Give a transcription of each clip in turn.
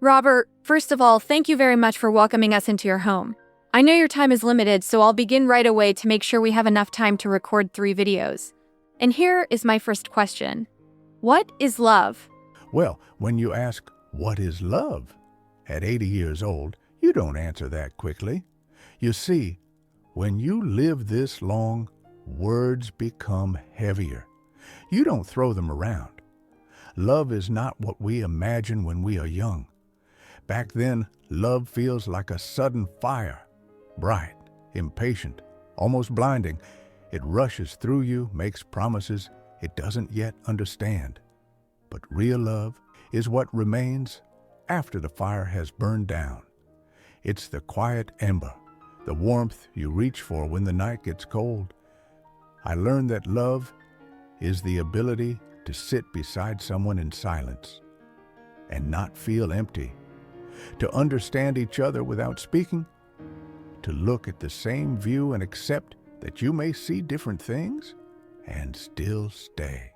Robert, first of all, thank you very much for welcoming us into your home. I know your time is limited, so I'll begin right away to make sure we have enough time to record 3 videos. And here is my first question. What is love? Well, when you ask, what is love? At 80 years old, you don't answer that quickly. You see, when you live this long, words become heavier. You don't throw them around. Love is not what we imagine when we are young. Back then, love feels like a sudden fire. Bright, impatient, almost blinding. It rushes through you, makes promises it doesn't yet understand. But real love is what remains after the fire has burned down. It's the quiet ember, the warmth you reach for when the night gets cold. I learned that love is the ability to sit beside someone in silence and not feel empty, to understand each other without speaking, to look at the same view and accept that you may see different things and still stay.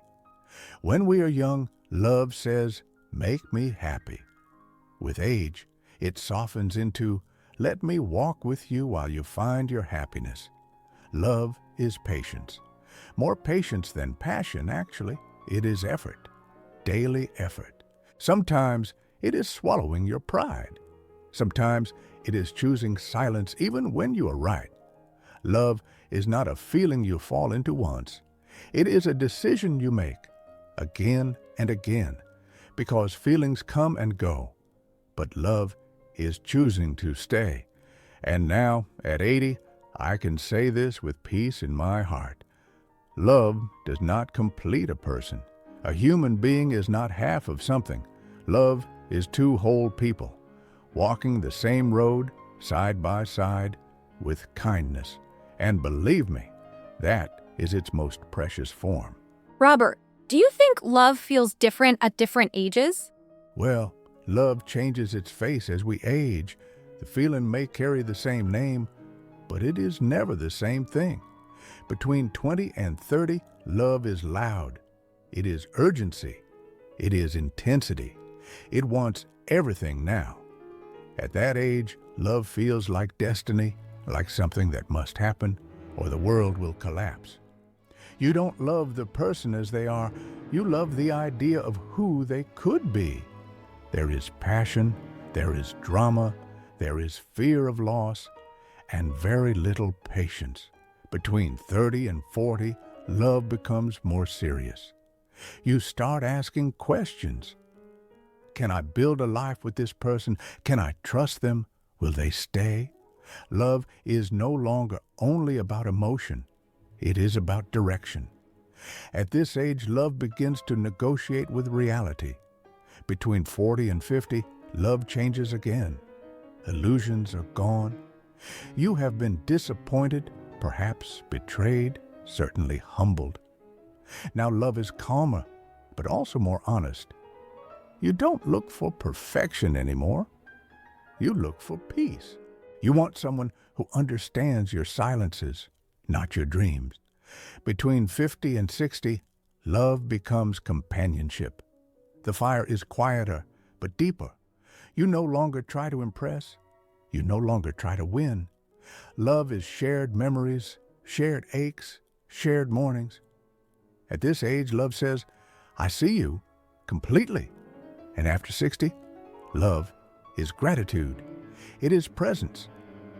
When we are young, love says, "Make me happy." With age, it softens into, "Let me walk with you while you find your happiness." Love is patience. More patience than passion, actually. It is effort, daily effort. Sometimes it is swallowing your pride. Sometimes it is choosing silence even when you are right. Love is not a feeling you fall into once. It is a decision you make again and again, because feelings come and go. But love is choosing to stay. And now, at 80, I can say this with peace in my heart. Love does not complete a person. A human being is not half of something. Love is 2 whole people, walking the same road, side by side, with kindness. And believe me, that is its most precious form. Robert, do you think love feels different at different ages? Well, love changes its face as we age. The feeling may carry the same name, but it is never the same thing. Between 20 and 30, love is loud. It is urgency. It is intensity. It wants everything now. At that age, love feels like destiny, like something that must happen or the world will collapse. You don't love the person as they are. You love the idea of who they could be. There is passion, there is drama, there is fear of loss, and very little patience. Between 30 and 40, love becomes more serious. You start asking questions. Can I build a life with this person? Can I trust them? Will they stay? Love is no longer only about emotion. It is about direction. At this age, love begins to negotiate with reality. Between 40 and 50, love changes again. Illusions are gone. You have been disappointed, perhaps betrayed, certainly humbled. Now love is calmer, but also more honest. You don't look for perfection anymore. You look for peace. You want someone who understands your silences, not your dreams. Between 50 and 60, love becomes companionship. The fire is quieter, but deeper. You no longer try to impress. You no longer try to win. Love is shared memories, shared aches, shared mornings. At this age, love says, "I see you completely." And after 60, love is gratitude. It is presence.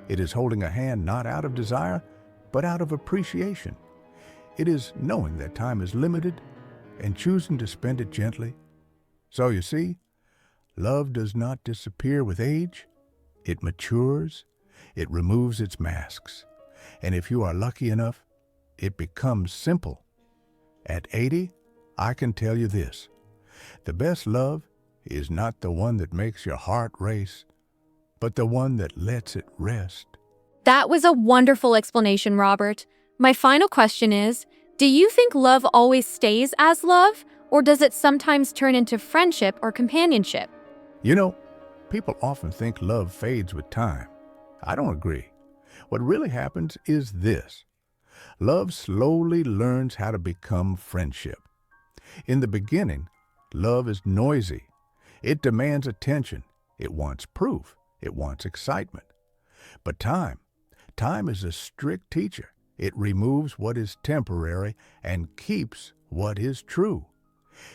It is holding a hand not out of desire, but out of appreciation. It is knowing that time is limited and choosing to spend it gently. So you see, love does not disappear with age. It matures. It removes its masks. And if you are lucky enough, it becomes simple. At 80, I can tell you this. The best love is not the one that makes your heart race, but the one that lets it rest. That was a wonderful explanation, Robert. My final question is, do you think love always stays as love, or does it sometimes turn into friendship or companionship? You know, people often think love fades with time. I don't agree. What really happens is this. Love slowly learns how to become friendship. In the beginning, love is noisy. It demands attention. It wants proof. It wants excitement. But time is a strict teacher. It removes what is temporary and keeps what is true.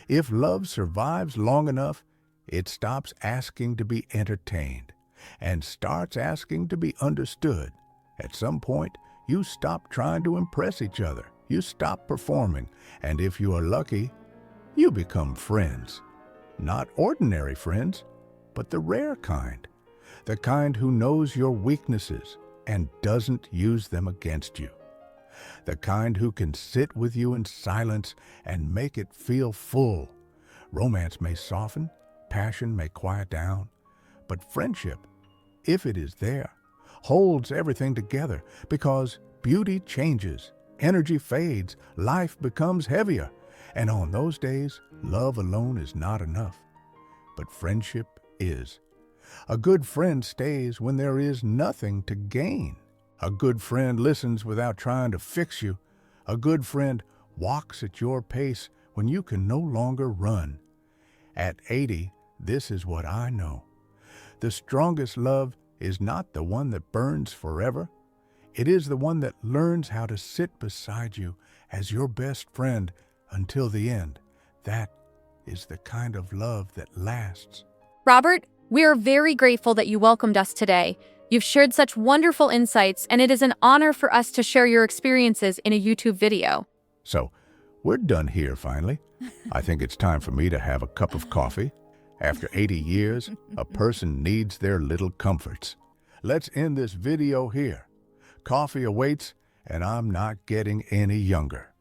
If love survives long enough, it stops asking to be entertained and starts asking to be understood. At some point, you stop trying to impress each other. You stop performing, and if you are lucky, you become friends. Not ordinary friends, but the rare kind. The kind who knows your weaknesses and doesn't use them against you. The kind who can sit with you in silence and make it feel full. Romance may soften, passion may quiet down, but friendship, if it is there, holds everything together because beauty changes, energy fades, life becomes heavier, and on those days, love alone is not enough. But friendship is. A good friend stays when there is nothing to gain. A good friend listens without trying to fix you. A good friend walks at your pace when you can no longer run. At 80, this is what I know. The strongest love is not the one that burns forever. It is the one that learns how to sit beside you as your best friend until the end. That is the kind of love that lasts. Robert, we are very grateful that you welcomed us today. You've shared such wonderful insights, and it is an honor for us to share your experiences in a YouTube video. So, we're done here finally. I think it's time for me to have a cup of coffee. After 80 years, a person needs their little comforts. Let's end this video here. Coffee awaits, and I'm not getting any younger.